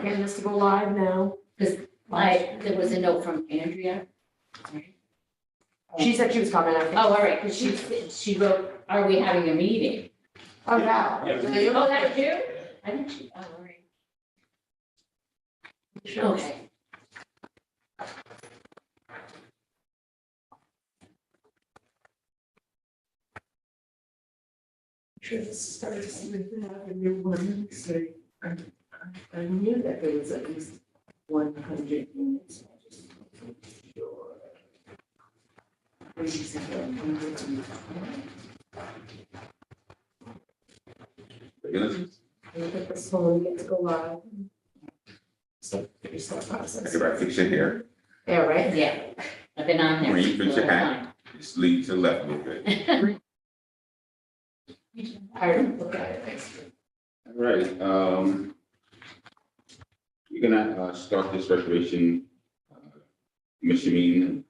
getting this to go live now. Because there was a note from Andrea. She said she was coming, I think. Oh, all right, because she wrote, are we having a meeting? Oh, wow. Yeah. Oh, that you? I think she, oh, all right. Okay. Sure, this starts with that, and you want to say, I knew that there was at least 100 units. I just wasn't sure. Maybe you said 100 units. I think this one gets to go live. So, you start process. Everybody fix your hair. Yeah, right? Yeah, I've been on there. Green, fix your for a hat. Just lean to the left a little bit. long I already looked at it, thanks. All right, we're gonna start this recreation commission meeting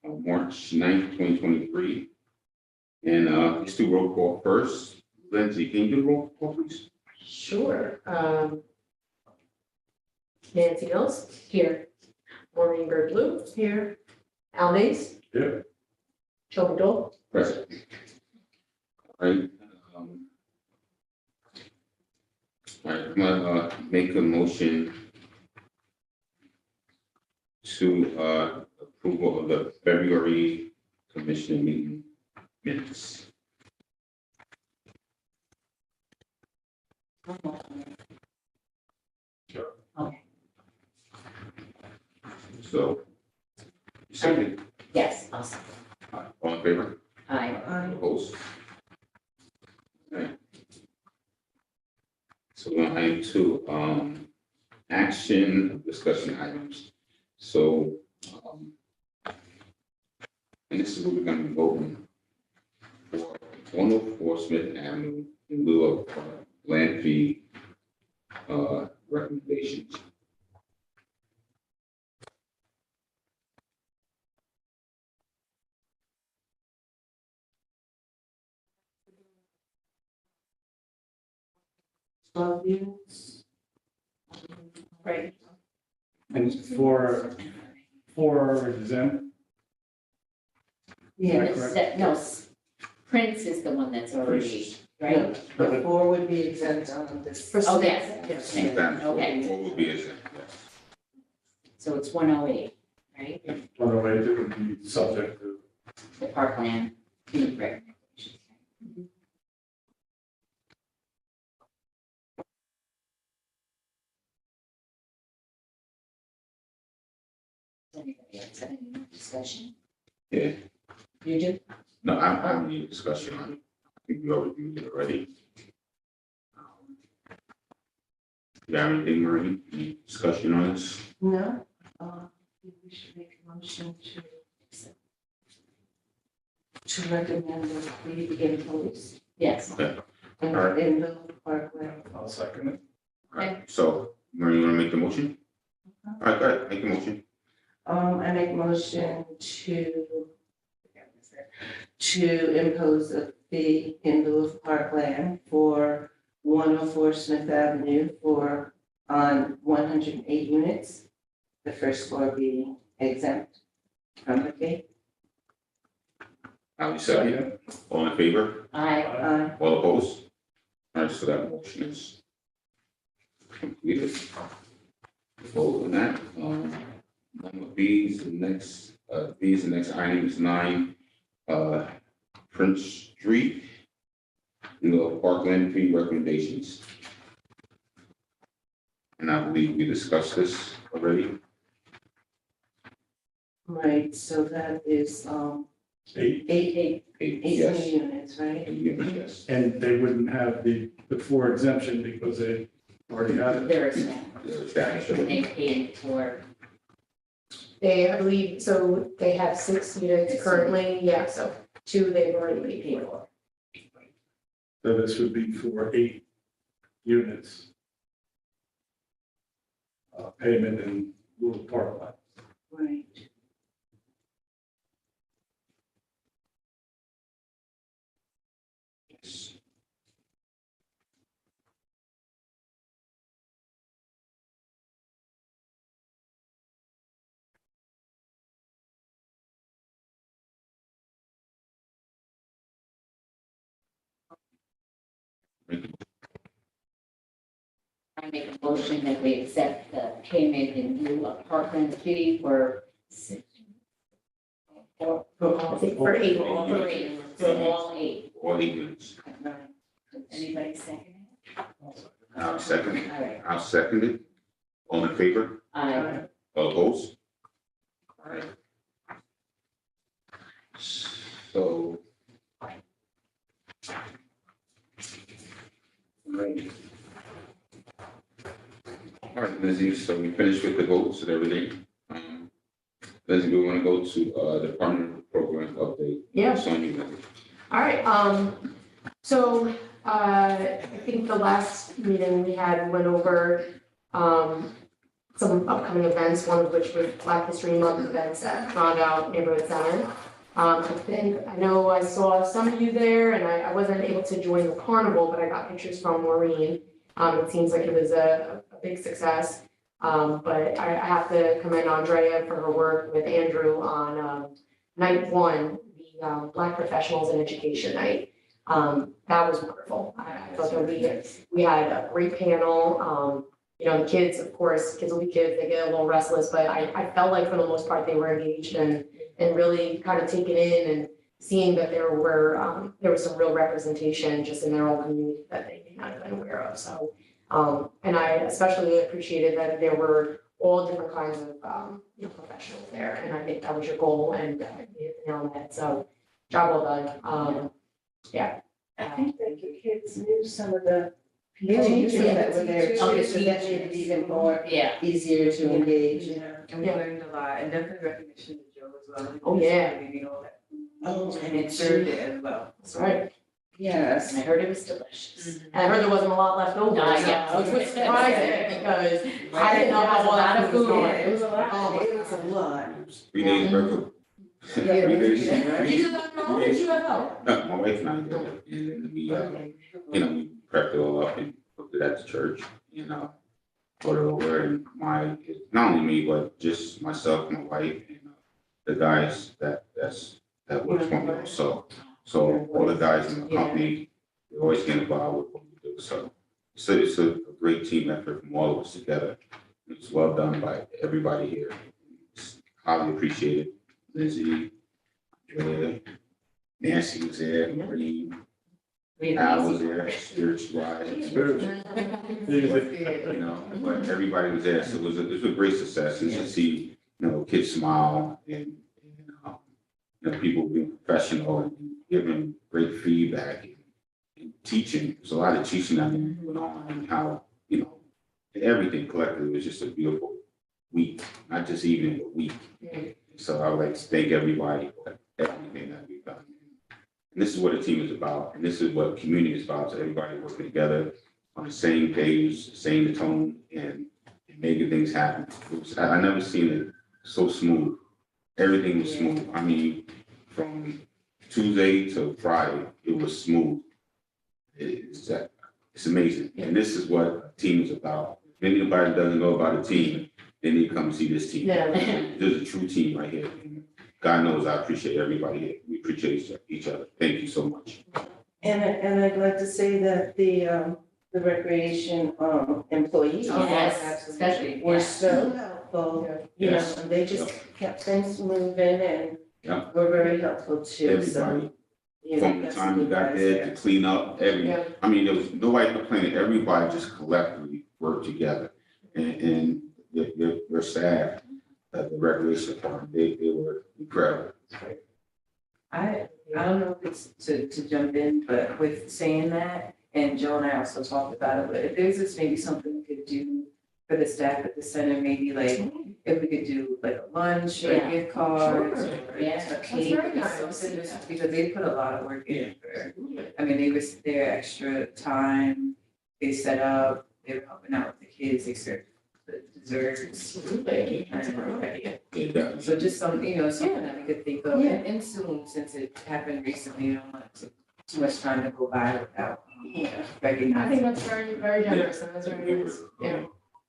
on March 9th, 2023. And let's do roll call first. Lindsay, can you do the roll call, please? Sure. Nancy Mills, Here, Maureen Birdblue, Here, Al Mays. Here. Joe McDowell. Present. All right. All right, I'm gonna make a motion to approval of the February commission meeting minutes. okay, So, second, yes, awesome. all in favor? Hi. Opposed? Alright. So we're on item 2, action of discussion items. So, and this is what we're gonna be voting for 104 Smith Avenue in lieu of land fee recommendations. twelve units. Right. And for exempt, Yes, correct? No, Prince is the one that's already, right? but 4 would be exempt on this. For Oh, Smith, yes. yes. Smith Avenue, Okay. what would be exempt, yes. So it's 108, right? by the way, it would be subject to. The parkland. Right. Anybody else have any more discussion? Yeah, You do? no, I don't have any discussion on it. I think we already reviewed it already. You have anything, Marie? Any discussion on this? No, we should make a motion to recommend that we begin police Yes. Okay, in Alright. the Parkway. I'll second it. all right, so, Marie, you wanna make the motion? All right, go ahead, make the motion. I make a motion to impose a fee in lieu of parkland for 104 Smith Avenue on 108 units. The first floor being exempt from the fee. Ali second, all in favor? I, All opposed? All right, so that motion is completed. Vote on that. Number B is the next, B is the next item is 9, Prince Street. Parkland fee recommendations. And I believe we discussed this already. Right, so that is 8, eight Yes. new units, right? Yes. and they wouldn't have the 4 exemption because they already had it. there is no, There's that. they paid for, They, I believe, so they have 6 units currently, yeah, so 2 they've already paid for. So this would be for 8 units. Payment in lieu of parkland. Right. I make a motion that we accept the payment in lieu of Parkland fee for I think for eight. for all eight. All 8 units. Anybody second I'll second it? it. All right. I'll second it. All in favor? Aye. All opposed? Alright. So. Alright. Alright, Lizzie, so we finished with the votes and everything. Lizzie, we want to go to Department Program update. Yeah. It's on you, Lizzie. All right, so, I think the last meeting we had went over, some upcoming events, one of which was Black History Month events at Rondout Neighborhood Center. I know I saw some of you there, and I wasn't able to join the carnival, but I got pictures from Maureen. It seems like it was a big success. But I have to commend Andrea for her work with Andrew on, night one, the Black Professionals in Education Night. That was wonderful. I thought that we had a great panel. You know, the kids, of course, kids will be kids, they get a little restless, but I felt like for the most part, they were engaged and really kind of taken in and seeing that there was some real representation just in their own community that they may not have been aware of. So, and I especially appreciated that there were all different kinds of, professionals there. And I think that was your goal and you hit the nail on the head. So job well done. Yeah. I think that the kids knew some of the Teachers, teachers that were there teachers. too, so that made it even more Yeah. easier to engage. Yeah, and we Yeah. learned a lot, and definitely recognition to Joe as well. Oh, yeah. And all that. Oh, And it served it as well. That's right. Yes. And I heard it was delicious. And I heard there wasn't a lot left over. No, so yeah. Which was surprising because I didn't know how all that food was going. It was a lot. Oh, It was a lot. 3 days worth of. Yeah, 3 days. Did you have no? Did you have no? No, my wife and I did, and we, we prepped it all up and cooked it at the church, put it over, and not only me, but just myself, my wife, and the guys that works for me also. So all the guys in the company, they always get involved with what we do, so it's a great team effort from all of us together. It's well done by everybody here. It's highly appreciated. Lizzie, Andrea, Nancy was there, Maureen, Al was there, spiritual-wise, but everybody was there, so it was a great success, and to see, kids smile and people being professional and giving great feedback and teaching. There's a lot of teaching that went on and how, everything collectively was just a beautiful week, not just evening, but week. So I would like to thank everybody for everything that we've done. And this is what a team is about, and this is what community is about, so everybody working together on the same page, same tone, and making things happen. I never seen it so smooth. Everything was smooth. I mean, from Tuesday to Friday, it was smooth. It's amazing, and this is what a team is about. If anybody doesn't know about a team, they need to come see this team. Yeah. There's a true team right here. God knows I appreciate everybody here. We appreciate each other. Thank you so much. And I'd like to say that the recreation employees Yes, especially. were so helpful. Yes. They just kept things moving and Yeah. were very helpful too, so. Everybody, from the that's time we what got guys there to clean up, Yeah. I mean, there was nobody complaining. Everybody just collectively worked together. And your staff, the recreation department, they were incredible. I don't know if it's to jump in, but with saying that, and Joe and I also talked about it, but if there's just maybe something we could do for the staff at the center, maybe like, if we could do like a lunch or Yeah. gift cards Sure. or Yeah. a That's cake very or nice. something, just because they put a lot of work in for, I mean, they was there extra time, they set up, they were helping out with the kids, they served the desserts. Yeah. So just something, something that we could think of, Yeah. and soon, since it happened recently, I don't want too much time to go by without I think recognizing. that's very, very generous and that's very nice. Yeah.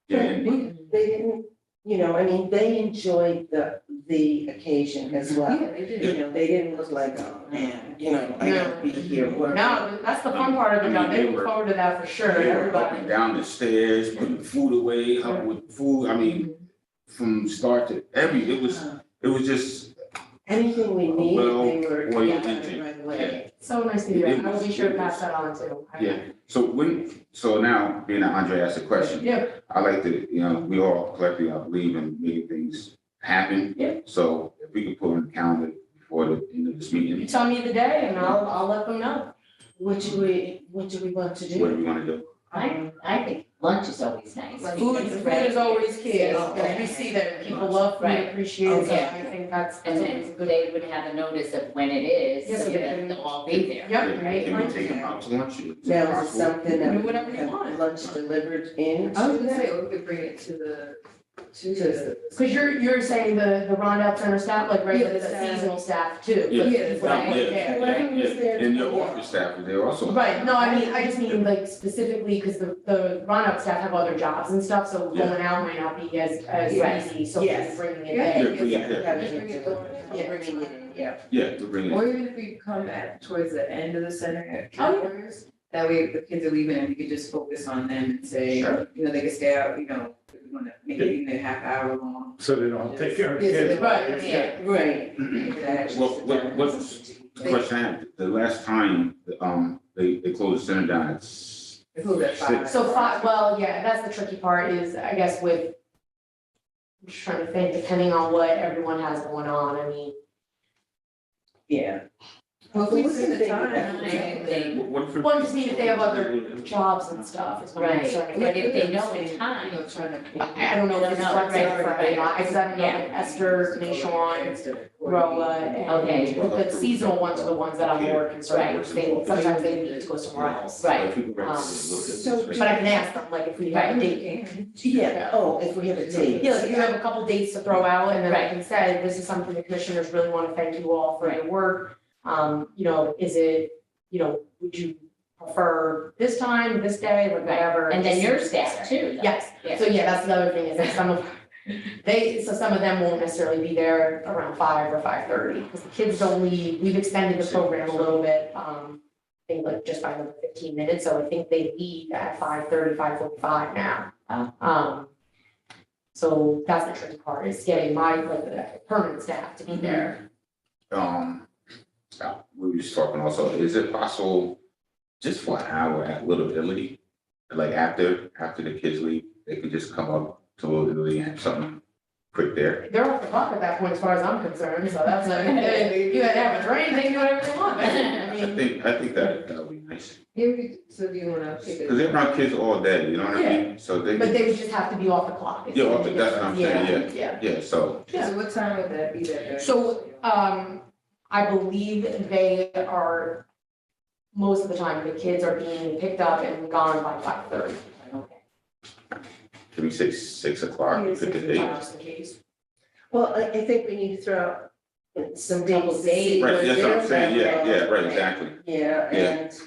Yeah, and They didn't you know, I mean, they enjoyed the occasion as well. Yeah, they did. You know, they didn't look like, oh, man, you know, I gotta be here working. No, that's the fun part of the job, they look forward to that for sure, They were up everybody. and down the stairs, putting food away, helping with food, I mean, from start to it was just, Anything we need, they were, Well, yeah, intake, right away. So nice to hear, I will be sure to pass that on too. yeah. So now, being that Andre asked a question. Yeah. I like to, you know, we all collectively, I believe in making things happen. Yeah. So if we could put on the calendar before the end of this You meeting, tell me the day and I'll let them know. What do we want to what do? do we wanna do? I think lunch is always nice. Food is always key, Oh, because we see that people love food, Right. appreciate it, so Okay. I think that's And always a then good. they would have a notice of when it is, Yes, so yeah. that they'll all be there. Yep, right, Can we take them out to lunch? Is it Now, is it possible? something that Do we whatever you have want. lunch delivered in? I was gonna say, we could bring it to the. Cause you're saying the Rondell Center staff, like regular, Yeah, the the staff. seasonal staff too. Yeah. but Yeah, people right. that work Yeah, there. Whatever was yeah. there. And your office staff is there also. Right, no, I just mean like specifically, cause the Rondell staff have other jobs and stuff, so Yeah. going out might not be as Right. easy, so Yes. bringing it Yeah. there. Yeah, bring it there. Having Bring it to- over. Yeah, bringing it in, yeah. Yeah, we'll bring it. Or even if we come at towards the end of the center Oh, yeah. hours, that way if the kids are leaving and we could just focus on them and say, Sure. you know, they can stay out, you know, if we wanna make it even a half hour long. So they don't take care of the Yeah, so kids. they- Right, yeah. Right. What's the question I have? The last time, they closed the center down, it's They close at 5. So well, yeah, that's the tricky part is, I guess with, I'm just trying to think, depending on what everyone has going on, I mean, Yeah. Well, if we What's set the the thing time, about They- what if? one just mean if they have other jobs and stuff is what I'm Right, concerned. but if they know in time, you know, trying to. I don't know if it's No, flexible right, for right. everyone, because I don't know Yeah. if Esther, Nashon, Roa, Okay. and the seasonal ones are the ones that I'm more concerned with, they, sometimes they need to go somewhere else. Right. But I can ask them, like, if we have a date. Yeah, oh, if we have a date. Yeah, like you have a couple dates to throw out, and then I Right. can say, this is something the commissioners really want to thank you all for your work. You know, is it, you know, would you prefer this time, this day, or whatever? and then your staff too. though. Yes, Yeah. so yeah, that's the other thing, is that some of them won't necessarily be there around 5 or 5:30, because the kids don't leave, we've extended the program a little bit, I think like just by another 15 minutes, so I think they leave at 5:30, 5:45 now. So that's the tricky part, is getting the permanent staff to be there. We were just talking also, is it possible just for an hour at Little Italy? Like after the kids leave, they could just come up to Little Italy and have something quick there? They're off the clock at that point, as far as I'm concerned, so that's, you gotta have a drink, they can do whatever they want, I mean. I think that would be nice, So do you wanna take because they're around kids all day, you know what I mean? So they, But they would just have to be off the clock. Yeah, off the- that's what I'm saying, Yeah. yeah, so, Yeah. So what time would that be that? So, I believe they are, most of the time, the kids are being picked up and gone by 5:30. can we say 6 o'clock, pick a date? Just in case. Well, I think we need to throw out some Couple dates to see days. Right, where that's what I'm they're saying, yeah, at. yeah, right, exactly, Yeah, Yeah. and,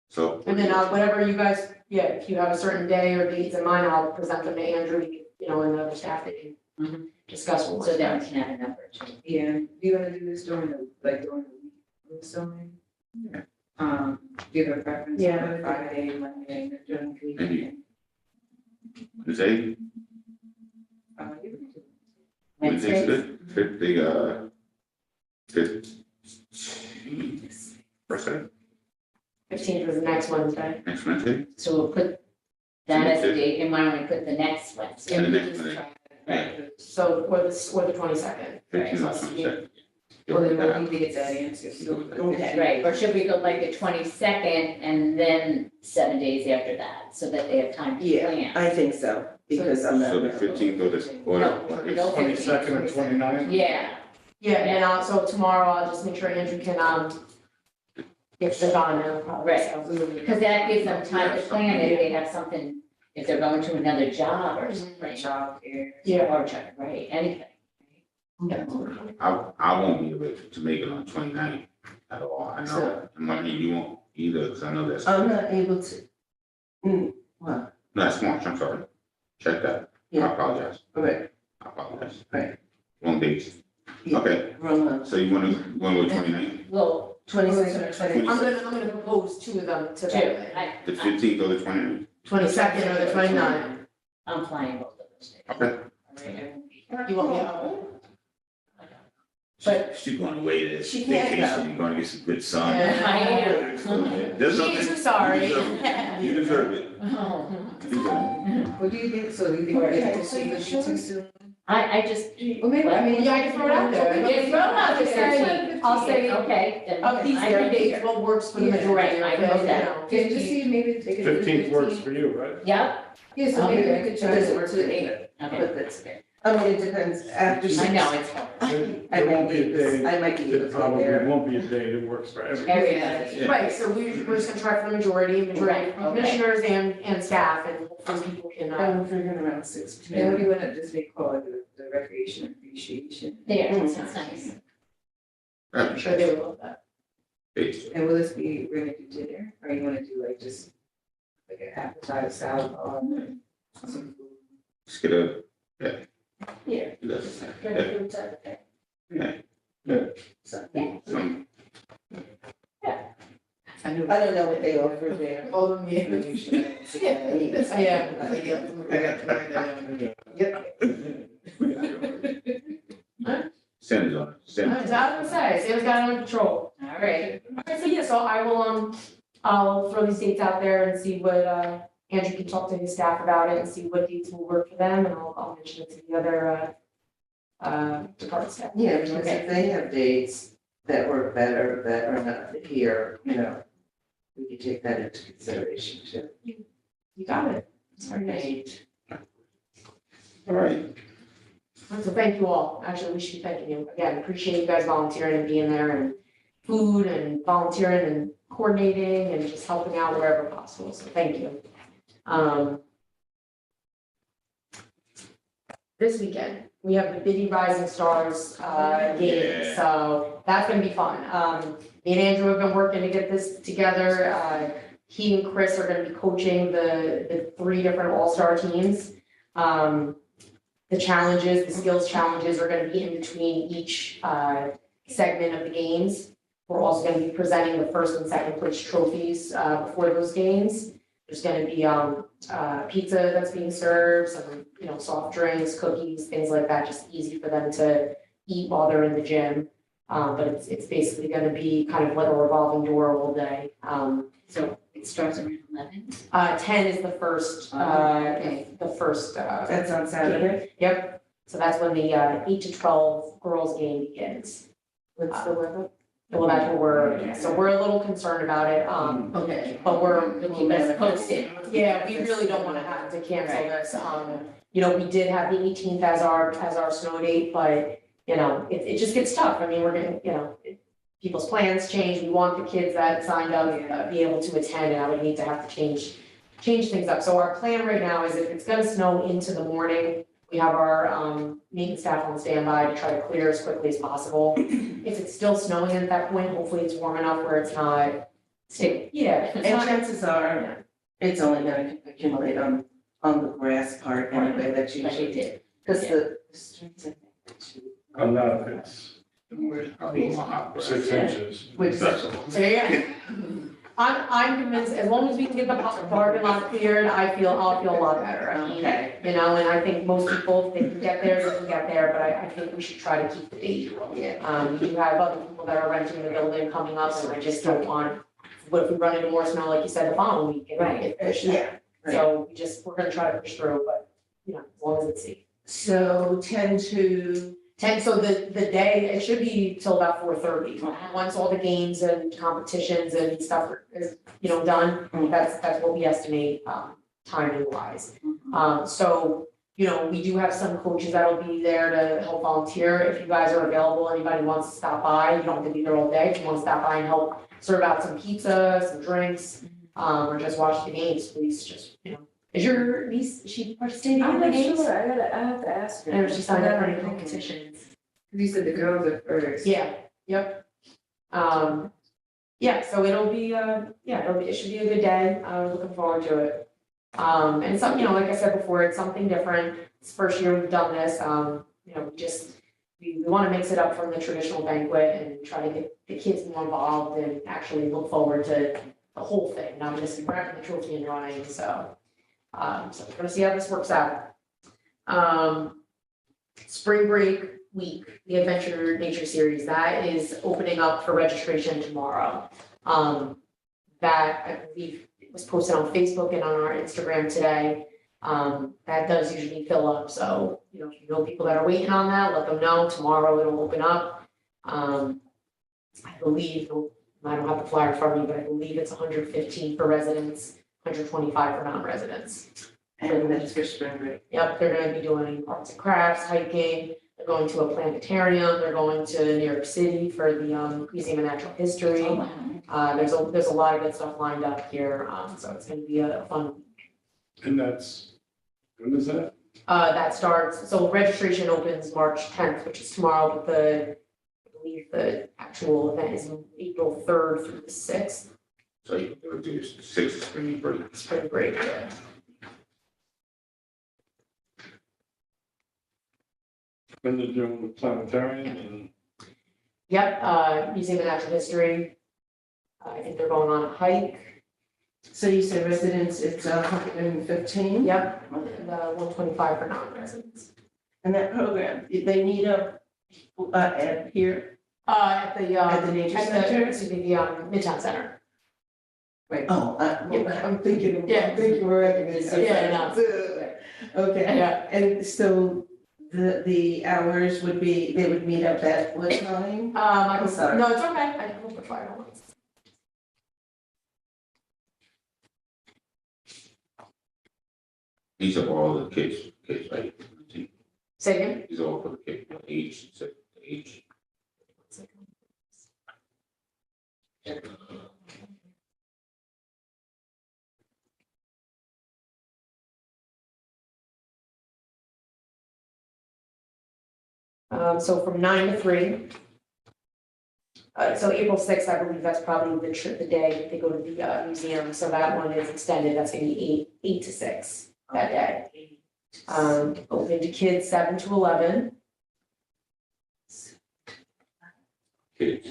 so. And then whatever you guys, if you have a certain day or dates in mind, I'll present them to Andrew, you know, and the other staff that can Mhm. discuss what. So then we can have a number too. Yeah, do you wanna do this during the week or something? Yeah. Do you have a preference? Yeah. Friday, Monday, during the week? Maybe. Wednesday, You can do Wednesday's Wednesdays? good, first day, 15th was the next Wednesday. next Wednesday, So we'll put that as a date, and why don't we put the next Wednesday? and the next Wednesday, Right. So, or the 22nd. 15th or Right, so, 22nd. Well, then we'll need to get that answer, so. Okay. Right, or should we go like the 22nd and then 7 days after that, so that they have time to yeah, plan? I think so, because I'm not. So the 15th or the, or No, the, no. 22nd and 29th? Yeah, Yeah, and then also tomorrow, I'll just make sure Andrew can, get the Donna, probably, Right. so. because that gives them time to plan if they have something, if they're going to another job or something. Childcare. Yeah. Or, right, anything. I won't be able to make it on 29th at all, I know, and Monday you won't either, because I know that's. I'm not able to. Well, No, that's March, I'm sorry, check that, I Yeah. apologize. all right, apologize. Right. Wrong dates. Yeah. Okay, Wrong month. so you wanna go with 29th, Well, 22nd or 23rd. I'm gonna propose two of them to two, that, the 15th or the 29th? 22nd or the 29th. I'm flying both of those days. Okay. All right, I won't be- You want me out? She's going away this She can't vacation, you're gonna get some good sun. Yeah. I am. There's She's nothing. too sorry. You deserve it. Oh. You deserve it. What do you think, so do you think we're getting to see the too soon? I just. Well, maybe, I mean. Yeah, I can throw it out there. Yeah, throw it out there. Say- I'll say, Okay, then. of these I three don't dates, care. what works for the Yeah, majority, I right? know that. You Yeah, just see maybe if they could. do the 15th works 15th. for you, right? Yep, Yeah, so maybe we could try Does it to work work for to you? 8. okay. But that's, I mean, it depends, after I six. know, it's hard. I There might won't be a be, day, I might be able there to probably there. won't be a day that works for everyone. Everybody. Right, so we're just gonna try for the majority of Right, okay. commissioners and staff, and hopefully people can, I'm figuring around 6. And what do you wanna just make call it, the recreation appreciation? There, that's nice. I'm sure they would love that. Dates. And will this be, we're gonna do dinner, or you wanna do like just like an appetizer salad on some food? Just get a, Yeah. it doesn't Good matter. food type of thing. Yeah. So, yeah. Some, I knew. I don't know what they offer there. All of me. send it on, send it. Is that what I'm saying? Sam's got it under control. All right. Alright, so yeah, so I will, I'll throw these dates out there and see what, Andrew can talk to his staff about it and see what dates will work for them, and I'll mention it to the other, department staff. Yeah, because if they have dates that work better, that are not here, you know, we could take that into consideration too. You got it. Sorry, guys. All right, So thank you all. Actually, we should be thanking you. Again, appreciate you guys volunteering and being there, and food and volunteering and coordinating and just helping out wherever possible. So thank you. This weekend, we have the Biddy Rising Stars, game, Yeah. so that's gonna be fun. Me and Andrew have been working to get this together. He and Chris are gonna be coaching the three different all-star teams. The challenges, the skills challenges are gonna be in between each, segment of the games. We're also gonna be presenting the first and second place trophies, before those games. There's gonna be, pizza that's being served, some, soft drinks, cookies, things like that, just easy for them to eat while they're in the gym. But it's basically gonna be kind of like a revolving door all day. So it starts around 11. 10 is the first, Okay. That's on Saturday? Yep, so that's when the 8 to 12 girls game begins. What's the weather? Well, that's what so we're a little concerned about it, Okay. but we're, You'll keep us posted. yeah, we really don't wanna have to cancel this. We did have the 18th as our snow date, but, it just gets tough. I mean, we're gonna, people's plans change. We want the kids that signed up, be able to attend, and I would hate to have to change things up. So our plan right now is if it's gonna snow into the morning, we have our, maintenance staff on standby to try to clear as quickly as possible. If it's still snowing at that point, hopefully it's warm enough where it's not stick, yeah, if it's And not. chances are, it's only gonna accumulate on the grass part anyway, that you Like we did. because the streets, I think, Enough, it's Probably more hot, 6 right? inches. which, So, yeah. I'm convinced, as long as we can get the parking lot cleared, I'll feel a lot better. I mean, okay. and I think most people, if they can get there, they can get there, but I think we should try to keep the date. Yeah. We do have other people that are renting the building coming up, and I just don't want, what if we run into more snow, like you said, the following week, and we get pushed out. So we're gonna try to push through, but, as long as it's safe. So 10 to, 10, so the day, it should be till about 4:30. Wow. Once all the games and competitions and stuff is, done, that's what we estimate, timing wise. So, we do have some coaches that'll be there to help volunteer. If you guys are available, anybody wants to stop by, you don't have to be there all day. If you want to stop by and help serve out some pizza, some drinks, or just watch the games, please just, is your niece, is she participating in I'm the not games? sure, I have to ask her. I know she signed up for any competitions. You said the girls are first. Yeah, yep. Yeah, so it'll be, it should be a good day, looking forward to it. And something, like I said before, it's something different, it's the first year we've done this, you know, we wanna mix it up from the traditional banquet and try to get the kids more involved and actually look forward to the whole thing, not just grabbing the trophy and running, so. So we're gonna see how this works out. Spring break week, the Adventure Nature Series, that is opening up for registration tomorrow. That I believe was posted on Facebook and on our Instagram today. That does usually fill up, so, you know, if you know people that are waiting on that, let them know, tomorrow it'll open up. I believe, I don't have the flyer in front of me, but I believe it's 115 for residents, 125 for non-residents. And that's for spring break. Yep, they're gonna be doing arts and crafts, hiking, they're going to a planetarium, they're going to New York City for the Museum of Natural History. Oh, wow. There's a lot of good stuff lined up here, so it's gonna be a fun week. And that's, when is that? That starts, so registration opens March 10th, which is tomorrow, but I believe the actual event is April 3rd through the 6th, So you can do 6 spring break. spring break, yeah. When they're doing the planetarium and Yep, Museum of Natural History. I think they're going on a hike. So you said residents, it's 115? Yep, and 125 for non-residents. And that program, they meet up at here, At the at the nature center? excuse me, the Midtown Center. Oh, Yeah. I'm thinking, Yeah. I'm thinking we're at the nature Yeah, center. Okay, Yeah, and so the hours would be, they would meet up at what time? I'm sorry. no, it's okay, I can put fire on it. These are all the kids, right? Say again? These are all for the kids, age, age. So from 9 to 3. So April 6th, I believe that's probably the day that they go to the museum, so that one is extended, that's gonna be 8 to 6 that day. Open to kids 7 to 11. Kids.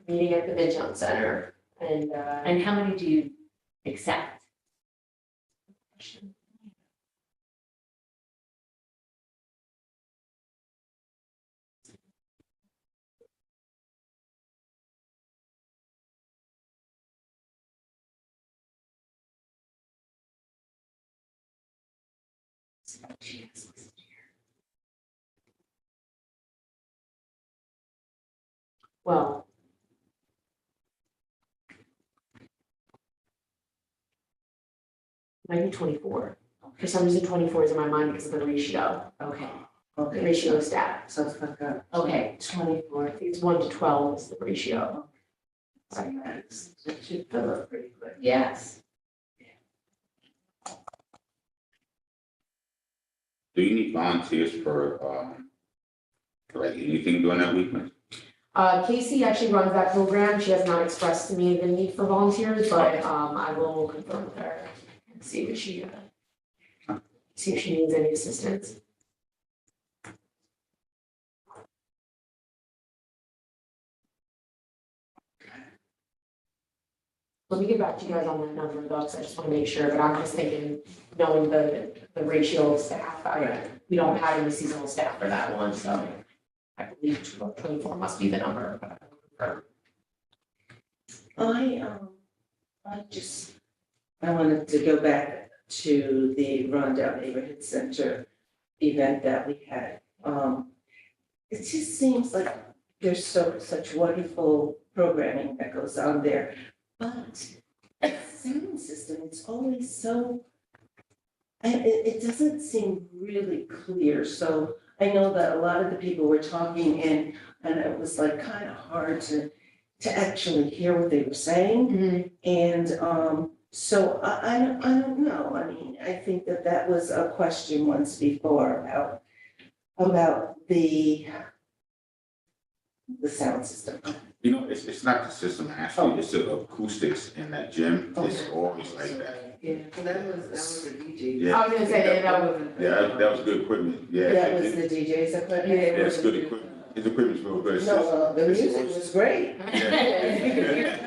Meeting at the Midtown Center, and And how many do you accept? well. Maybe 24. For some reason, 24 is in my mind because of the ratio, Okay, the Okay, ratio of staff. so it's like a okay. 24. I think it's 1 to 12 is the ratio. It should fill up pretty quick. Yes. Do you need volunteers for like anything during that weekend? Casey actually runs that program. She has not expressed to me the need for volunteers, but I will confirm with her and see if she needs any assistance. Let me get back to you guys on that number though, because I just want to make sure, but I'm just thinking, knowing the ratio of staff, we don't have any seasonal staff for that one, so I believe 24 must be the number, but I will confirm. I wanted to go back to the Rondell Neighborhood Center event that we had. It just seems like there's such wonderful programming that goes on there. But the sound system, it's always so, it doesn't seem really clear. So I know that a lot of the people were talking and it was like kind of hard to actually hear what they were saying. And so I don't know. I mean, I think that was a question once before about the sound system. You know, it's not the system actually, it's the acoustics in that gym, it's always like that. Yeah, that was the DJ. Yeah. I was gonna say that was. Yeah, that was good equipment, yeah. That was the DJ's equipment? Yeah, Yeah, it's good equipment. His equipment's real good. It's just- No, the music was great. Yeah.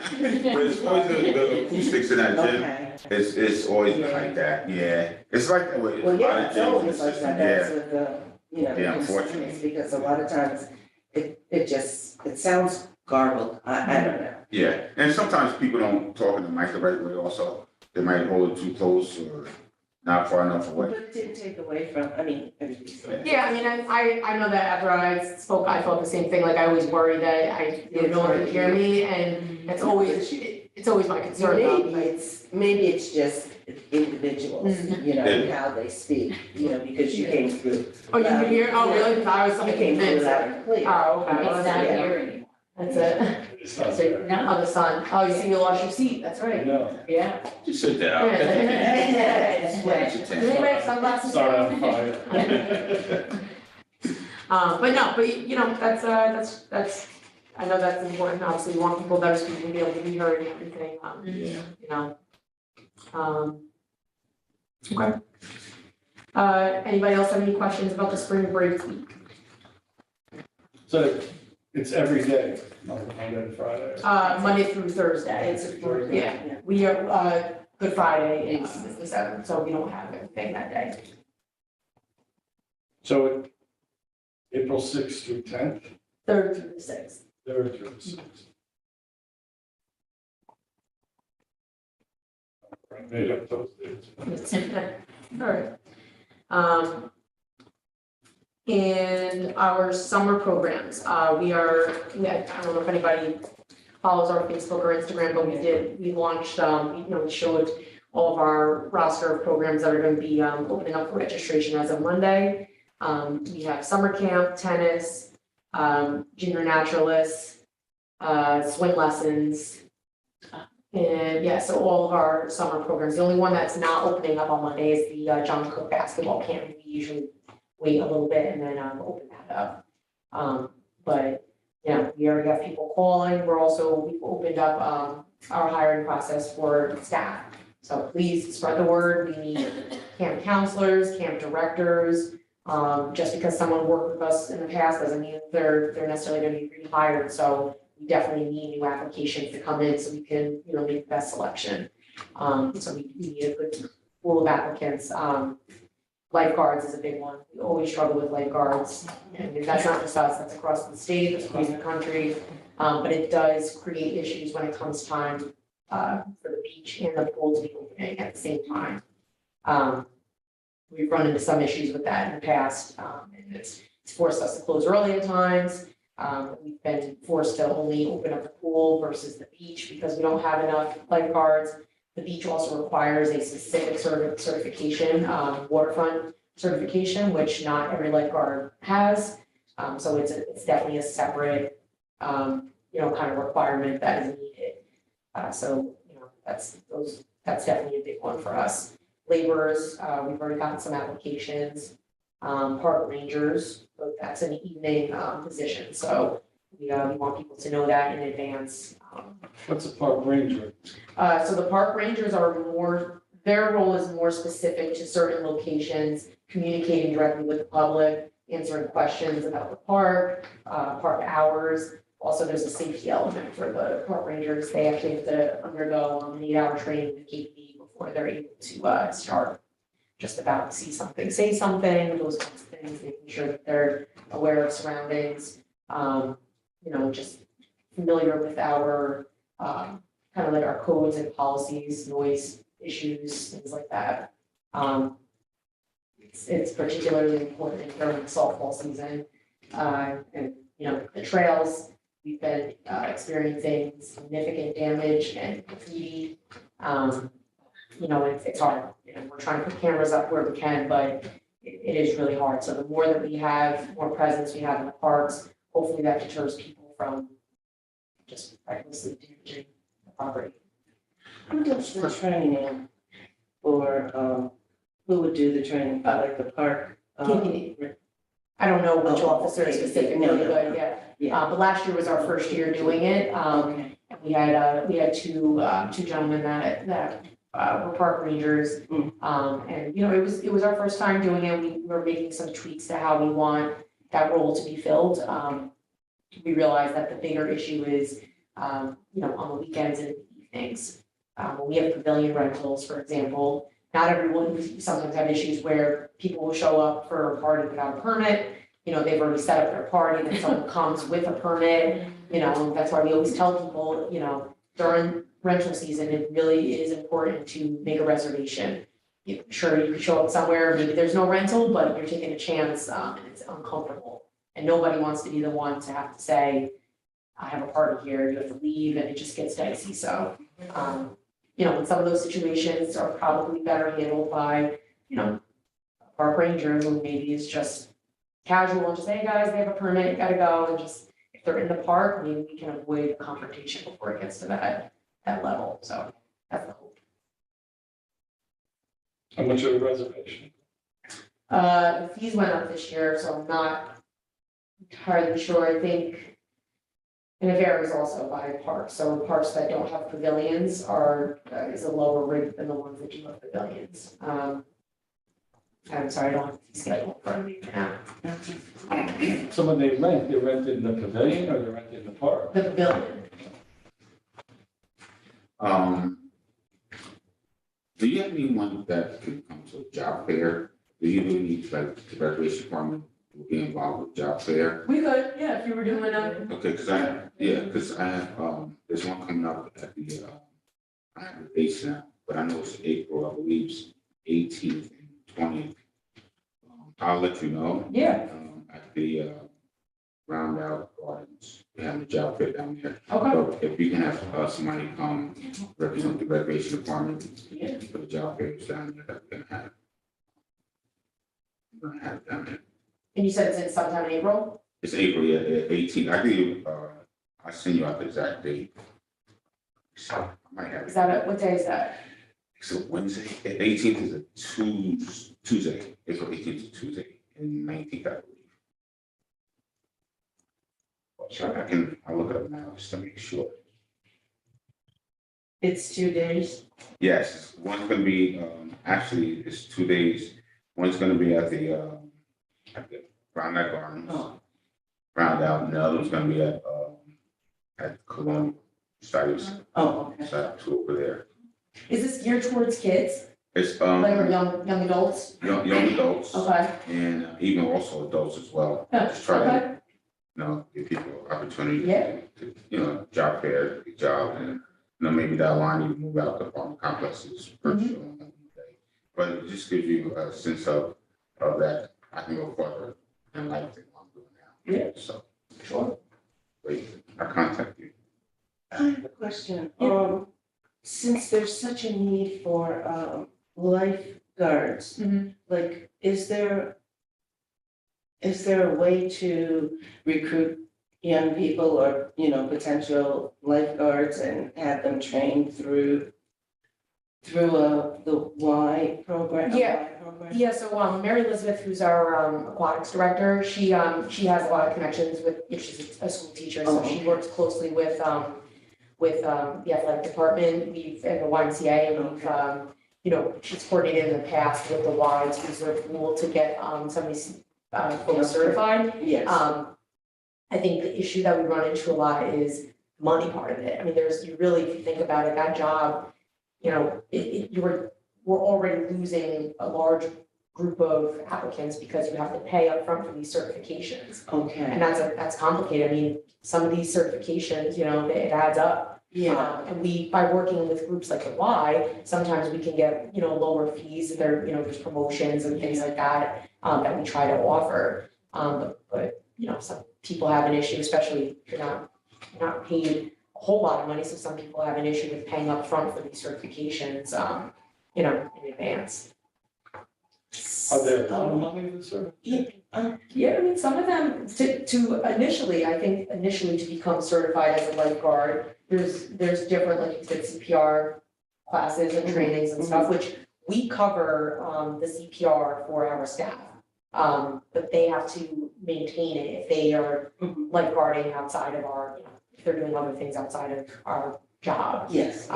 But it's always the acoustics in that gym, Okay. it's always been like that, yeah. It's like that with a Well, lot yeah, of it's gyms in the always like system, that, that's yeah. with the, you know. Yeah, the unfortunately. instruments, because a lot of times it sounds garbled, I don't know. Yeah, and sometimes people don't talk in the mic the right way also. They might hold it too close or not far enough But away. it didn't take away from, I mean, Yeah, I mean, I know that after I spoke, I felt the same thing, like I always worry that no one can hear me, and it's always my concern. maybe it's just individuals, you know, and how they speak, you know, because you came through. Oh, you can hear, oh, really? 'Cause I was You came through convinced. loud and clear. Oh, okay, well, It's that's not good. here anymore. That's it. It's not So, there. no, Oh, the sun, oh, you see, you lost your seat, that's right. No, yeah. Just sit down. Does anybody have sunglasses? start on fire. But you know, that's, I know that's important, obviously, you want people that are speaking to be able to be heard and everything, Yeah. you know. Okay. Anybody else have any questions about the spring break week? So it's every day, Monday to Friday. Monday through Thursday, It's a fourth, Yeah. we are, Good Friday is the seventh, so we don't have anything that day. So April 6th through 10th, Third through the sixth. 3rd through the 6th. I made up those dates. All right. And our summer programs, I don't know if anybody follows our Facebook or Instagram, but we launched, we showed all of our roster of programs that are gonna be, opening up for registration as of Monday. We have summer camp, tennis, junior naturalists, swim lessons. And yeah, so all of our summer programs, the only one that's not opening up on Monday is the John Cook basketball camp. We usually wait a little bit and then open that up. But yeah, we already have people calling. We've opened up our hiring process for staff. So please spread the word. We need camp counselors, camp directors. Just because someone worked with us in the past doesn't mean they're necessarily gonna be rehired. So we definitely need new applications to come in so we can, make the best selection. So we need a good pool of applicants. Lifeguards is a big one. We always struggle with lifeguards. And that's not just us, that's across the state, that's across the country. But it does create issues when it comes time for the beach and the pool to be opening at the same time. We've run into some issues with that in the past, and it's forced us to close early at times. We've been forced to only open up the pool versus the beach because we don't have enough lifeguards. The beach also requires a specific certification, waterfront certification, which not every lifeguard has. So it's definitely a separate, kind of requirement that is needed. That's definitely a big one for us. Laborers, we've already gotten some applications. Park rangers, but that's an evening position, so we want people to know that in advance. What's a park ranger? So the park rangers their role is more specific to certain locations, communicating directly with the public, answering questions about the park hours. Also, there's a safety element for the park rangers. They actually have to undergo an 8-hour training with KPD before they're able to start just about to see something, say something, those kinds of things, making sure that they're aware of surroundings, just familiar with our, kind of like our codes and policies, noise issues, things like that. It's particularly important during the softball season. And, the trails, we've been experiencing significant damage and graffiti. It's hard, we're trying to put cameras up where we can, but it is really hard. So the more that we have, more presence we have in the parks, hopefully that deters people from just recklessly damaging the property. Who does the training for, who would do the training, like the park? KPD. I don't know which officer okay, specifically, no. but yeah. Yeah. But last year was our first year doing it. Okay. We had two gentlemen that we're park rangers. And, it was our first time doing it. We were making some tweaks to how we want that role to be filled. We realized that the bigger issue is, on the weekends and evenings. When we have pavilion rentals, for example, not everyone, we sometimes have issues where people will show up for a party without a permit. They've already set up their party, then someone comes with a permit, that's why we always tell people, during rental season, it really is important to make a reservation. Sure, you can show up somewhere, maybe there's no rental, but you're taking a chance, and it's uncomfortable. And nobody wants to be the one to have to say, I have a party here, you have to leave, and it just gets dicey, so, and some of those situations are probably better handled by, a park ranger who maybe is just casual and just, hey, guys, they have a permit, you gotta go, and just, if they're in the park, maybe we can avoid confrontation before it gets to that level, so that's the hope. How much of a reservation? The fees went up this year, so I'm not entirely sure, I think. And it varies also by park, so parks that don't have pavilions is a lower rate than the ones that do have pavilions. I'm sorry, I don't have the fee schedule in front of me now. So when they rent in the pavilion or they rent in the park? The pavilion, Do you have anyone that can come to a job fair? Do you really need like the recreation department to be involved with job fair? we could, yeah, if you were doing a. Okay, because I have, there's one coming up at the, I have the dates now, but I know it's April, I believe it's 18th and 20th. I'll let you know. Yeah. At the, Round Out Gardens, we have a job fair down there. Okay. So if you can have, somebody come represent the recreation department Yeah. for the job fairs down there that we're gonna have. We're gonna have it down there. And you said it's in sometime in April? It's April, yeah, 18th. I think, I'll send you out the exact date. So I might have Is it. that what day is that? It's a Wednesday. 18th is a Tuesday. April 18th is a Tuesday, and 19th, I believe. Sure, I'll look it up now just to make sure. It's 2 days. Yes, one's gonna be, actually, it's 2 days. One's gonna be at the Round Out Gardens. Oh. Round Out, and the other one's gonna be at Colonial Studies, Oh, okay. so two over there. Is this geared towards kids, It's, like or young adults? young adults Okay. and even also adults as well. Yeah, Just try to, okay. give people opportunity Yeah. to, job fair, get job, and, maybe that line you move out the apartment complexes. Mm-hmm. on that day. But it just gives you a sense of that I can go further and like what I'm doing now. Yeah. So, Sure. wait, I contact you. I have a question. Since there's such a need for lifeguards, Mhm. like, is there a way to recruit young people or, potential lifeguards and have them trained through the Y program? Yeah. Y program? Yeah, so Mary Elizabeth, who's our aquatics director, she has a lot of connections with, she's a school teacher, so she works closely with the athletic department, and the YMCA, and she's coordinated in the past with the Y to use their pool to get some of these folks certified. Yes. I think the issue that we run into a lot is money part of it. I mean, you really, if you think about it, that job, we're already losing a large group of applicants because you have to pay upfront for these certifications. Okay. And that's complicated. I mean, some of these certifications, it adds up. Yeah. And by working with groups like the Y, sometimes we can get, lower fees. There's promotions and things like that, that we try to offer. But some people have an issue, especially if you're not paid a whole lot of money. So some people have an issue with paying upfront for these certifications, in advance. Are there a lot of money in the service? Yeah, I mean, some of them, I think initially to become certified as a lifeguard, there's different, like you said, CPR classes and trainings and stuff, which we cover, the CPR for our staff. But they have to maintain it if they are lifeguarding outside of our, if they're doing other things outside of our job. Yes.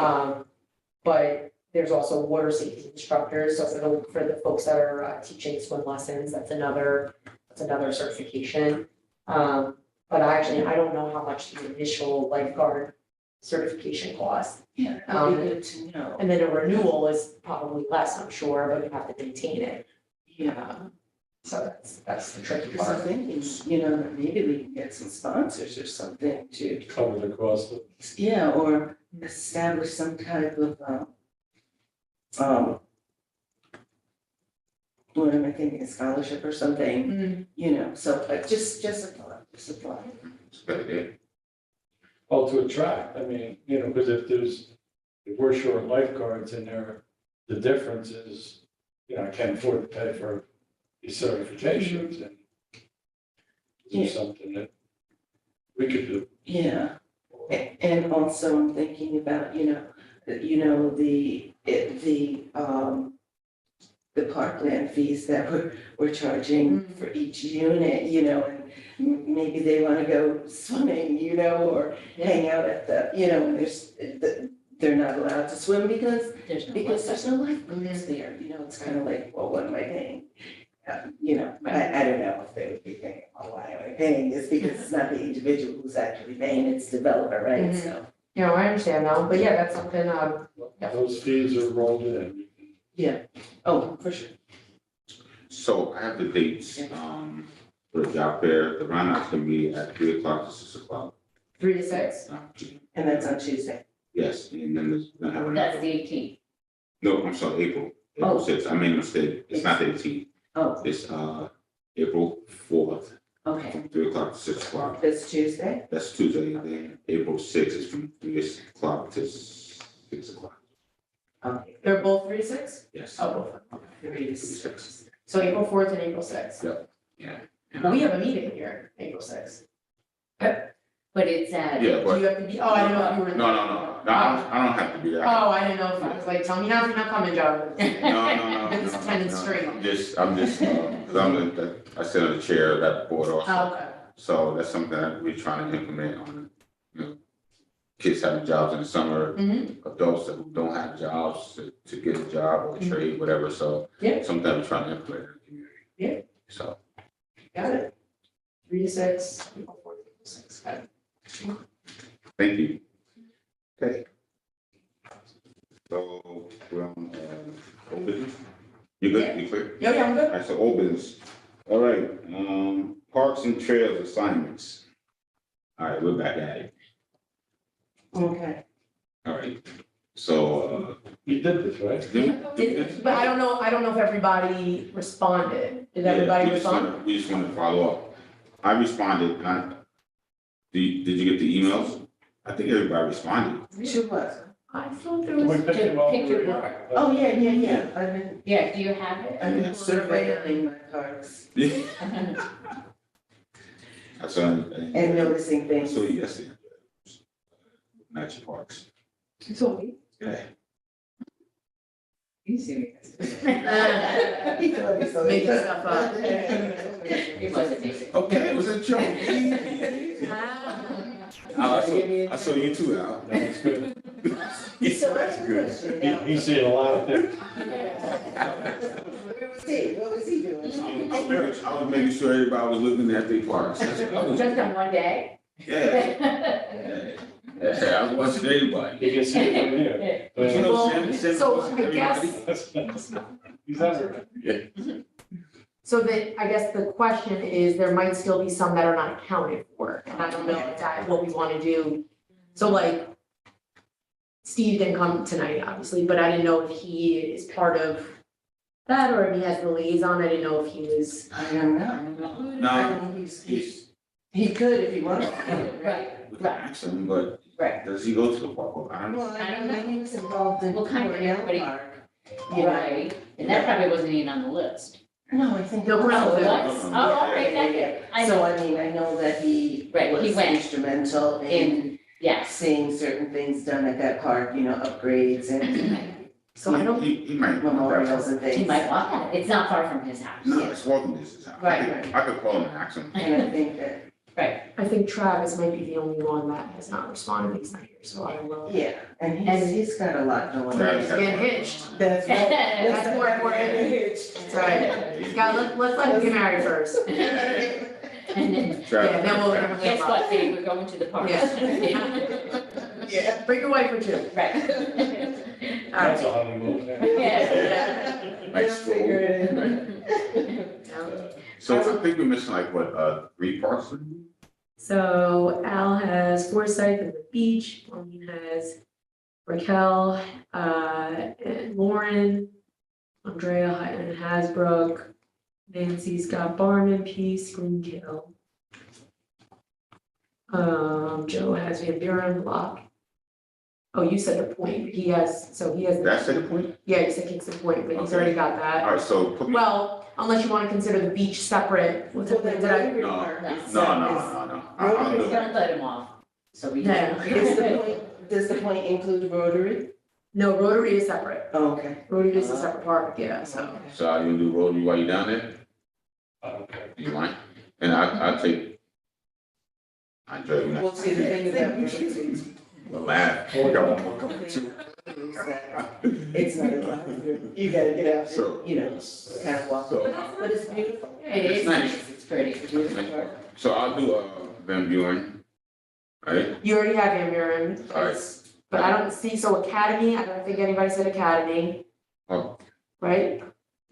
But there's also water safety instructors, so for the folks that are teaching swim lessons, that's another certification. But actually, I don't know how much the initial lifeguard certification costs. Yeah, that'd be good to know. And then a renewal is probably less, I'm sure, but you have to maintain it. Yeah, So that's the tricky because I'm part. thinking, you know, that maybe we can get some sponsors or something to, Cover the cost of. yeah, or establish some type of, what am I thinking, a scholarship or something, you know, so, like, just a thought, just a thought. It's a good idea. Well, to attract, I mean, you know, because if we're short lifeguards in there, the difference is, you know, I can't afford to pay for these certifications and Yeah. it's something that we could do. Yeah, and also I'm thinking about, the parkland fees that we're charging for each unit, you know, and maybe they wanna go swimming, you know, or hang out at the, you know, they're not allowed to swim because there's no lifeguards there, you know, it's kind of like, well, what am I paying? You know, I don't know if they would be paying, oh, why am I paying this, because it's not the individual who's actually paying, it's developer, right, so. You know, I understand now, but yeah, that's something, Yeah. Those fees are rolled in. Oh, for sure. So I have the dates, for the job fair, the roundout's gonna be at 3 o'clock to 6 o'clock. 3 to 6. And that's on Tuesday. Yes, and then there's gonna have That's another, the 18th. no, I'm sorry, April Oh. 6th, I made a mistake, it's not the 18th, Oh, it's, April 4th, okay. from 3 o'clock to 6 o'clock. This Tuesday? That's Tuesday, and then April 6th is from 3 o'clock to 6 o'clock, Okay. They're both 3 to 6? yes. Oh, both. 3 to 6. So April 4th and April 6th. Yeah. Well, we have a meeting here, April 6th. But it's at. Yeah, Do but, you have to be, oh, I didn't know if you were. no, I don't have to be there. Oh, I didn't know if I was like, tell me now if you're not coming, Joe. No. It's attendance straight. I'm just, cause I sit on the chair of that board also, Oh, okay. so that's something that we're trying to implement on, you know, kids having jobs in the summer, Mm-hmm, adults that don't have jobs to get a job or a trade, whatever, so. Yeah. Something that we're trying to implement in the community. Yeah. So, got it. 3 to 6, April 4th, April 6th, got it. thank you. Okay. So, we're on, old business? You good, you clear? Yeah, I'm good. Alright, so old business. All right, parks and trails assignments. All right, we're back at it. Okay. All right, so, You did this, right? But I don't know if everybody responded. Did everybody respond? We just wanted to follow up. I responded, did you get the emails? I think everybody responded. To what? I thought there We was. picked them all. Pick your part. Oh, yeah, I've been, Yeah, do you have it? surveilling my parks I saw, and noticing things. so yes, natural parks. So we. Yeah. You see me. He told me so. Making stuff up. It wasn't me. Okay, it was a joke. I saw you too, Al. That's good. So that's good. Now, He's seen a lot of things. where was he? What was he doing? I was making sure everybody was looking at their parks. Just on one day? Yeah, I was watching everybody. You can see it from here. But you know, Well, Sam so watching I guess- everybody. He's everywhere. Yeah. So I guess the question is, there might still be some that are not accounted for, and I don't know if that, what we wanna do. So like, Steve didn't come tonight, obviously, but I didn't know if he is part of that, or if he has the liaison, I didn't know if he was. I don't know. I don't know. No, I mean, he could if he wanted. Right, we can ask him, but right. does he go to the park? I don't know. Well, I don't know, he was involved in Well, kind of Memorial everybody- Park. You know, Right, and that probably wasn't even on the list. no, I think. No, it was. no, Oh, it no. was? Oh, all right, that, I So know, I mean, I know that he Right, he was went. instrumental in in, yes. seeing certain things done at that park, you know, upgrades and So I don't, He might. memorials and things. He might want that, it's not far from his house. No, it's walking distance. Right. I could call him and ask him. And I think that, Right, I think Travis might be the only one that has not responded, he's not here, so I will. Yeah, and he's got a lot going on. Travis He's getting hitched. That's right. That's more important. That's right. God, let's let him get married first. and then, Yeah, then we'll. guess what, Dave, we're going to the park. Yeah, bring your wife for two. Right. That's a honeymoon there. Yeah. Nice stroll. So I think we're missing like, what, 3 parks? So Al has Forsyth and the beach, Maureen has Raquel, and Lauren, Andrea and Hasbrook, Nancy's got Barnum, Peace, Greenkill. Joe has Van Buren, Block. Oh, you said the point, he has, so he has, That's the point? yeah, you said Kingston Point, but he's already got that. All right, so put me, no, Well, unless you wanna consider the beach separate, what's it, did I? no, no. I'll do it. Don't let him off, so we. No. Does the point include Rotary? No, Rotary is separate, Oh, okay. Rotary is a separate park, yeah, so. So are you gonna do Rotary while you're down there? Okay. You mind? And I'll take. I enjoy you. Well, see, the thing about The laugh. Well, Come on. it's not a lot. You gotta get out, So- you know, kind of walk. So, But it's beautiful. It is It's nice. nice, it's pretty, it's beautiful. so I'll do, Van Buren. Right? You already have Van Buren, Alright. but I don't see, so Academy, I don't think anybody said Academy, Oh, right?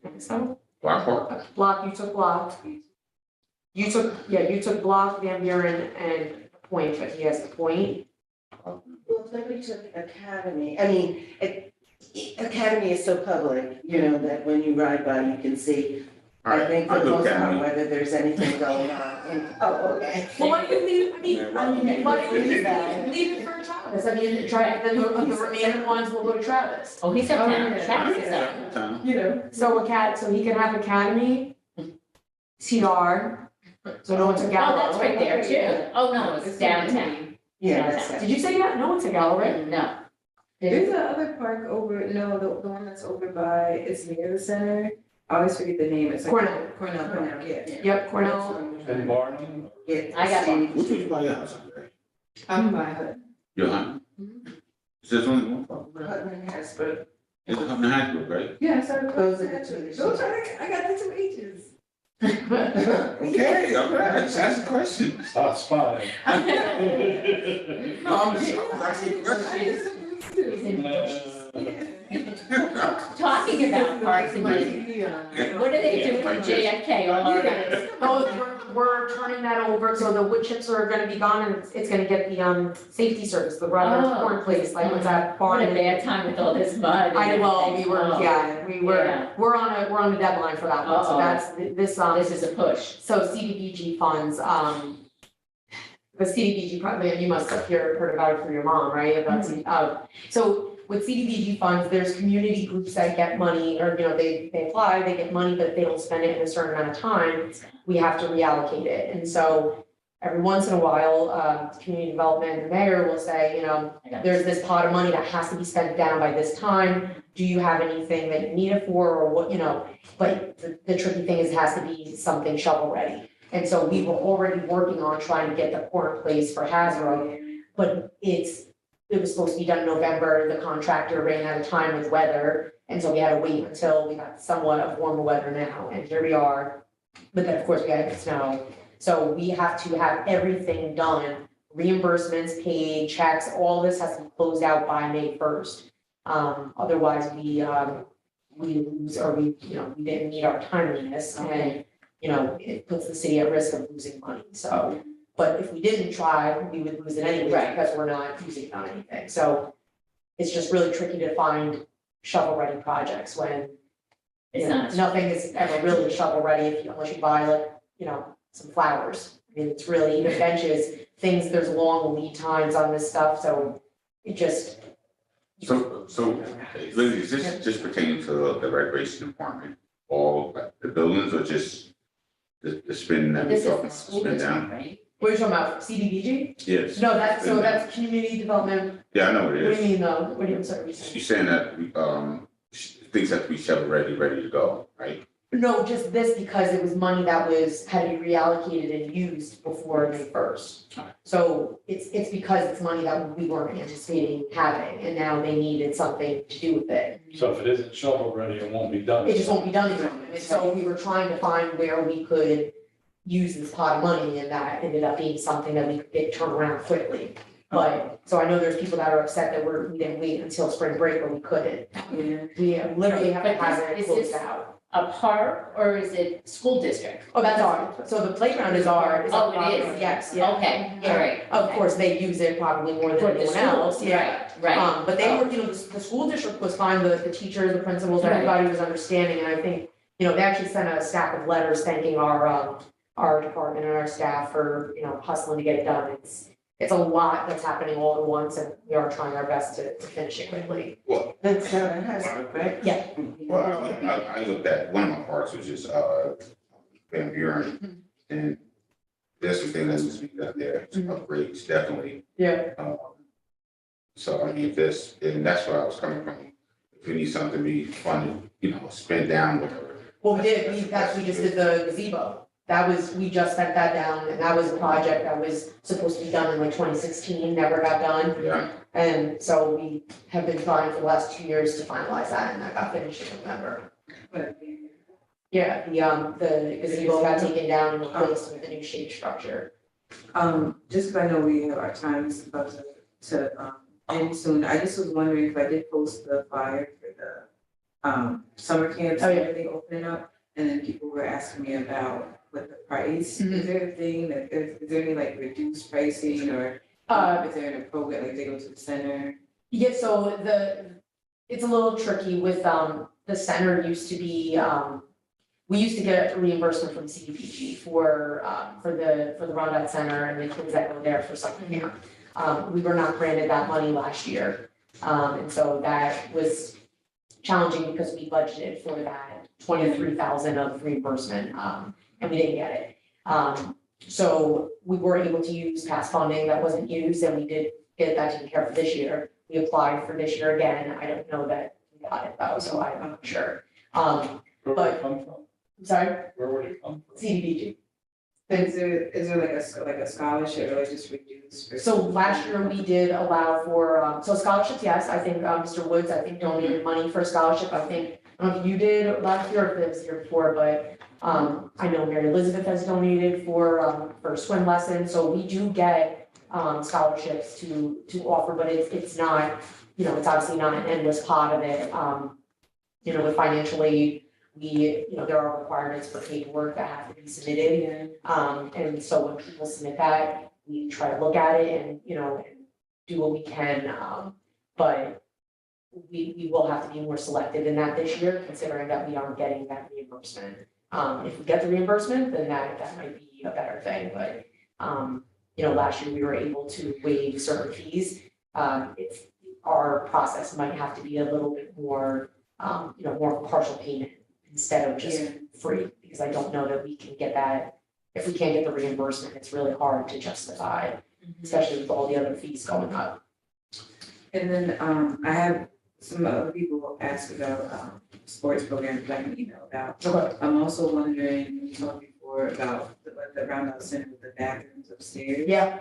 I think so, Black Park? Block, you took Block. You took Block, Van Buren, and Point, but he has the Point. Well, maybe took Academy, I mean, Academy is so public, you know, that when you ride by, you can see. I Alright, think for I'll the do most part, Academy. whether there's anything going on. Oh, okay. Well, why don't you leave, I mean, Yeah, why don't you leave it for Travis, I mean, try, then the remaining ones will go to Travis. Oh, he's Oh, uptown, yeah. Travis is up. Time. You know. So so he can have Academy, CR, so no one took Oh, Gallo. that's right there too. Oh, no, it's downtown. Yeah, that's Did you say that? No one took Gallo, right? No. There's a other park over, no, the one that's over by, it's near the center. I always forget the name, it's like. Cornell. Cornell, yeah. Yep, Cornell. And Barnum? Yeah. I got one. Which one you buy your house on, right? I'm by her. You're hunting? There's only one park. Putnam Harrisburg. It's up in Hatfield, right? Yeah, so. Those are the two. Those are, I got the 2 H's. Okay, all right, just ask a question. Hot spot. No, I'm just asking questions. Talking about parks and Rec, what are they doing for JFK all around? Oh, we're turning that over, so the wood chips are gonna be gone and it's gonna get the safety service, the rubber Oh. corn place, like what's that What barn? a bad time with all this mud. and Well, we everything. were, Oh, yeah, Yeah. we're on a deadline for that one, so Uh-oh. that's this, This is a push. so CDBG funds, the CDBG, probably, you must have heard about it from your mom, right, about, so with CDBG funds, there's community groups that get money, or, you know, they apply, they get money, but if they don't spend it in a certain amount of time, we have to reallocate it, and so every once in a while, community development, the mayor will say, you know, I got there's this pot of money that has to be spent down by this time, do you have anything that you need it for, or what, you know, but the tricky thing is it has to be something shovel ready. And so we were already working on trying to get the corner place for Hasbro, but it was supposed to be done in November, the contractor ran out of time with weather, and so we had to wait until we got somewhat of warmer weather now, and here we are. But then, of course, we had snow, so we have to have everything done, reimbursements paid, checks, all this has to be closed out by May 1st. Otherwise, we lose, or we didn't meet our timeliness, and, you know, it puts the city at risk of losing money, so. But if we didn't try, we would lose it anyway, Right. because we're not using it on anything, so. It's just really tricky to find shovel-ready projects when, It's you know, not. nothing is ever really shovel-ready unless you buy like, you know, some flowers. I mean, it's really, even benches, things, there's long lead times on this stuff, so it just. So, Lizzie, is this just pertaining to the recreation department, all like, the buildings, or just the spin that we This is talking the about, school spin district, down? right? What are you talking about, CDBG? Yes. No, that's, Spin so down. that's community development, Yeah, I know what what it do is. you mean though, what do you, I'm sorry, what are you saying? She's saying that, things have to be shovel ready to go, right? No, just this because it was money that had to be reallocated and used before May first. So it's because it's money that we weren't anticipating having, and now they needed something to do with it. So if it isn't shovel ready, it won't be done. It just won't be done in time, and so we were trying to find where we could use this pot of money, and that ended up being something that we could get turned around quickly. But, so I know there's people that are upset that we didn't wait until spring break, but we couldn't. Yeah. We literally have to But have this- it is closed this- out. A park or is it school district? Oh, that's ours, so the playground is ours. Oh, it is? Yes, yeah. Okay, all right. Of course, they use it probably more than For the anyone else, school, yeah. right, right. But they were, the school district was fine, the teachers, the principals, everybody was understanding, and I think, they actually sent a stack of letters thanking our department and our staff for, hustling to get it done. It's a lot that's happening all at once, and we are trying our best to finish it quickly. Well, That's Southern High School, right? Yeah. well, I looked at, one of my parts was just, Van Buren. And there's some things that needs to be done there, some upgrades, definitely. Yeah. So I mean, and that's where I was coming from. If we need something to be funded, spent down, whatever. Well, we just did the gazebo. We just spent that down, and that was a project that was supposed to be done in like 2016, never got done. Yeah, And so we have been trying for the last 2 years to finalize that, and that got finished in November. Yeah, the gazebo got taken down and replaced with a new shade structure. Just 'cause I know we have our time is about to end soon, I just was wondering if I did post the flyer for the summer camps Oh, and yeah. everything opening up, and then people were asking me about what the price, Mhm. is there a thing that, is there any like reduced pricing or is there a program, like they go to the center? Yeah, so it's a little tricky with, the center used to be, we used to get reimbursement from CDBG for the Rondot Center and the kids that go there for summer camp. We were not granted that money last year, and so that was challenging because we budgeted for that 23,000 of reimbursement, and we didn't get it. So we were able to use past funding that wasn't used, and we did get that taken care of this year. We applied for this year again, I don't know that we got it though, so I'm not sure. Where would but- it come from? Sorry, Where would it come from? CDBG. Is there like a scholarship or just reduced? for- So last year we did allow for, so scholarships, yes, I think, Mr. Woods, I think donated money for a scholarship, I think, I don't know if you did last year or if it was the year before, but, I know Mary Elizabeth has donated for swim lessons, so we do get, scholarships to offer, but it's not, it's obviously not an endless pot of it, with financial aid, there are requirements for paperwork that have to be submitted. And so when people submit that, we try to look at it and, and do what we can, but we will have to be more selective in that this year, considering that we aren't getting that reimbursement. If we get the reimbursement, then that might be a better thing, but, last year we were able to waive certain fees. Our process might have to be a little bit more, more partial payment instead of just free, because I don't know that we can get that. If we can't get the reimbursement, it's really hard to justify, especially with all the other fees going up. And then, I have some other people ask about, sports programs that I can email about. Okay. I'm also wondering, we talked before about the Roundout Center with the bathrooms upstairs. Yeah,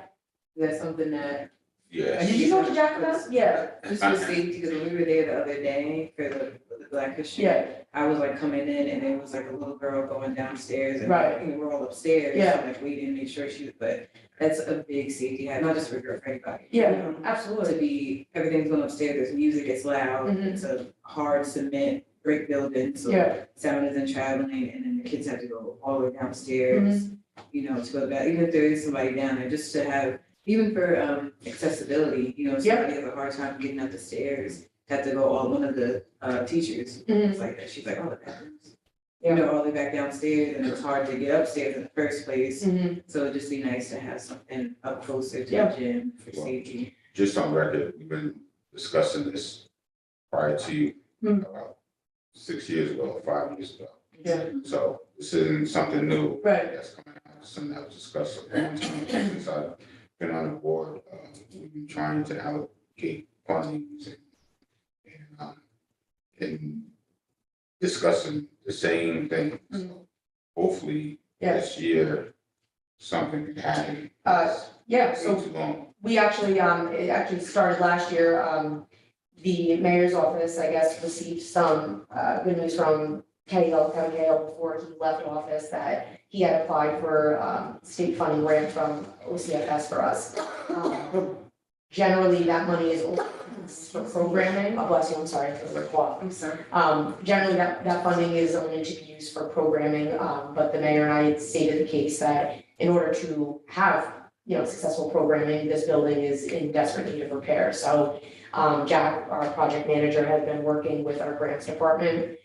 Is that something that, yes. did you talk to Jack about? Yeah, just for safety, because when we were there the other day for the Black History, yeah, I was like coming in and there was like a little girl going downstairs and Right. we're all upstairs. Yeah. Like waiting to make sure she was, but that's a big safety hazard, not just for her, for anybody. yeah, To absolutely. be, everything's going upstairs, there's music, it's loud, Mhm. it's a hard cement brick building, so Yeah, sound isn't traveling, and then the kids have to go all the way downstairs, to go to bed, even if there is somebody down there, just to have, even for accessibility, if Yeah. somebody has a hard time getting up the stairs, have to go, one of the teachers, Mhm. was like that, she's like, oh, the bathrooms. Yeah. All the way back downstairs, and it's hard to get upstairs in the first place, Mhm. so it'd just be nice to have something up closer to Yeah. the gym for Well, safety. Just on record, we've been discussing this prior to you, Hmm. about 6 years ago, or 5 years ago. Yeah. So this isn't something new Right. that's coming out, it's something that was discussed a long time ago since I've been on the board. We've been trying to allocate funding and discussing the same thing. Hopefully, Yeah. this year, something can happen. Yeah, It's so too long. we actually, it actually started last year, the mayor's office, I guess, received some, good news from Cahill, Kevin Cahill, before he left office, that he had applied for, state funding grant from OCFS for us. Generally, that money is only for programming, oh, bless you, I'm sorry for the cough. I'm sorry. Generally, that funding is only to be used for programming, but the mayor and I stated the case that in order to have, successful programming, this building is in desperate need of repair. So, Jack, our project manager, has been working with our grants department.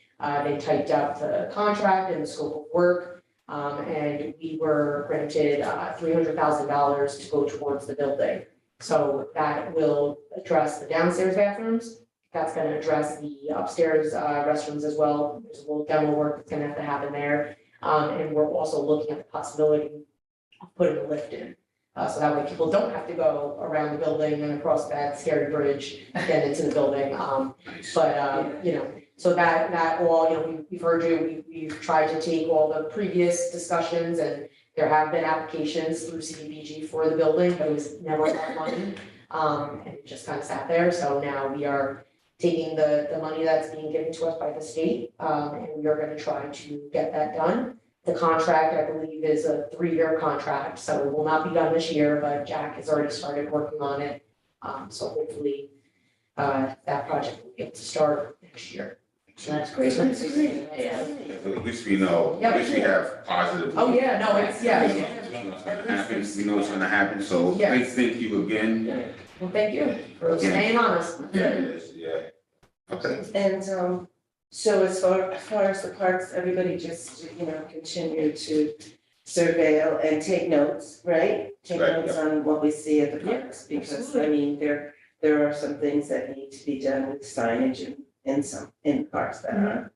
They typed up the contract and the scope of work, and we were granted, $300,000 to go towards the building. So that will address the downstairs bathrooms. That's gonna address the upstairs restrooms as well. There's a little demo work that's gonna have to happen there. And we're also looking at the possibility of putting a lift in. So that way people don't have to go around the building and across that scary bridge, get into the building. Nice. But, so that all, we've heard you, we've tried to take all the previous discussions, and there have been applications through CDBG for the building, but it was never enough money. And it just kind of sat there, so now we are taking the money that's being given to us by the state, and we are gonna try to get that done. The contract, I believe, is a 3-year contract, so it will not be done this year, but Jack has already started working on it. So hopefully, that project will be able to start next year. So that's great. That's great. Yeah. At least we know, Yeah. at least we have positive. Oh, yeah, no, it's, yeah. We know it's gonna happen, we know it's gonna happen, so Yes. thank you again. Well, thank you for staying honest. Yeah, it is, yeah. Okay. And, so as far as the parks, everybody just, continue to surveil and take notes, right? Take Right, notes on what we see at the Yeah, parks, because, absolutely. there are some things that need to be done with signage in parks that are.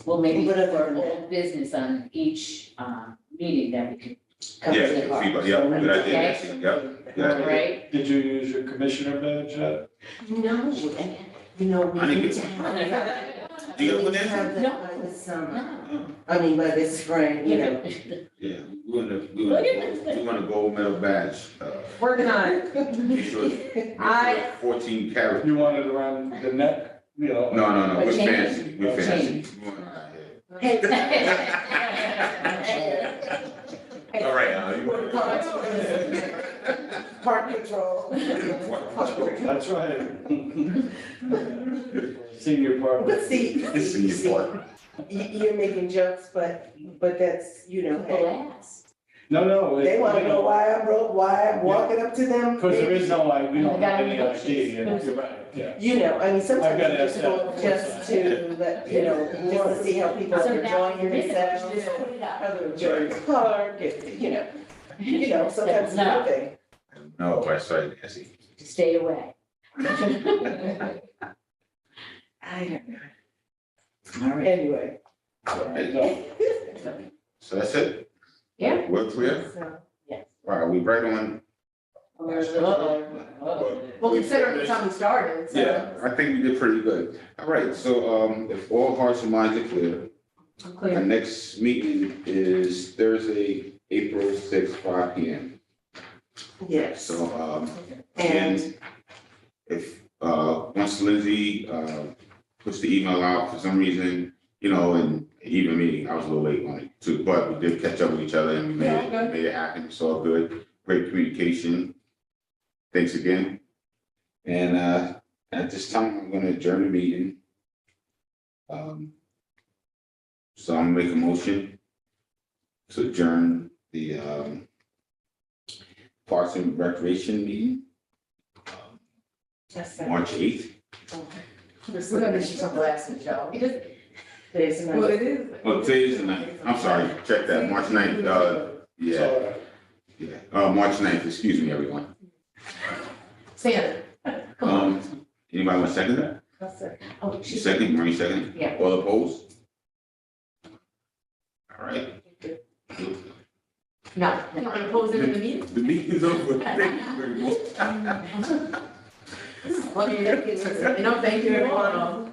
Well, maybe What other for than that? old business on each, meeting that we could come to Yeah, the park. feedback, yeah, good idea, Nancy, yep, good idea. Right? Did you use your commissioner badge yet? No, we I didn't need get- to have. Do you have one, We have Nancy? that by the summer, I mean, by this spring, Yeah, we want a gold medal badge, Working on it. make sure, I- 14 karat. You wanted around the neck, No, Or we're chain. fancy, we're Or fancy. chain. We want that, yeah. All right, you want Park control. That's right. Senior part. But see, It's in your part. you're making jokes, but that's, hey, Alas. No. they wanna know why I'm broke, why I'm walking up to them. Because there is no, we don't have any I got idea, it. and you're right, yeah. Sometimes I've gotta you just ask go that. just to let, just to see how people So are now enjoying you're themselves, just put it up. how they're enjoying the park, and, sometimes it's a No. good thing. No, that's right, Nancy. To stay away. I don't know. All right. Anyway. No. So that's it? Yeah. We're clear? So, All right, we right on. Well, considering the time we started, so. Yeah, I think we did pretty good. All right, so, if all hearts and minds are clear, I'm our clear. next meeting is Thursday, April 6th, 5 p.m. yes, So, and and if, once Lindsay, puts the email out for some reason, and even me, I was a little late on it too, but we did catch up with each other and we made it happen. It's all good. Great communication. Thanks again. And, at this time, I'm gonna adjourn the meeting. So I'm gonna make a motion to adjourn the, Parks and Recreation meeting, that's March 8th. We're gonna shoot some glasses, Joe. Today's Well, another. it is. Oh, today's the 9th. I'm sorry, check that, March 9th, yeah, March 9th, excuse me, everyone. Stan. Anybody want to second that? Oh, You second, Maureen second? Yeah. All opposed? All right. No, you're not gonna pose it in the meeting? The meeting's over, thank you very much. Well, thank you everyone.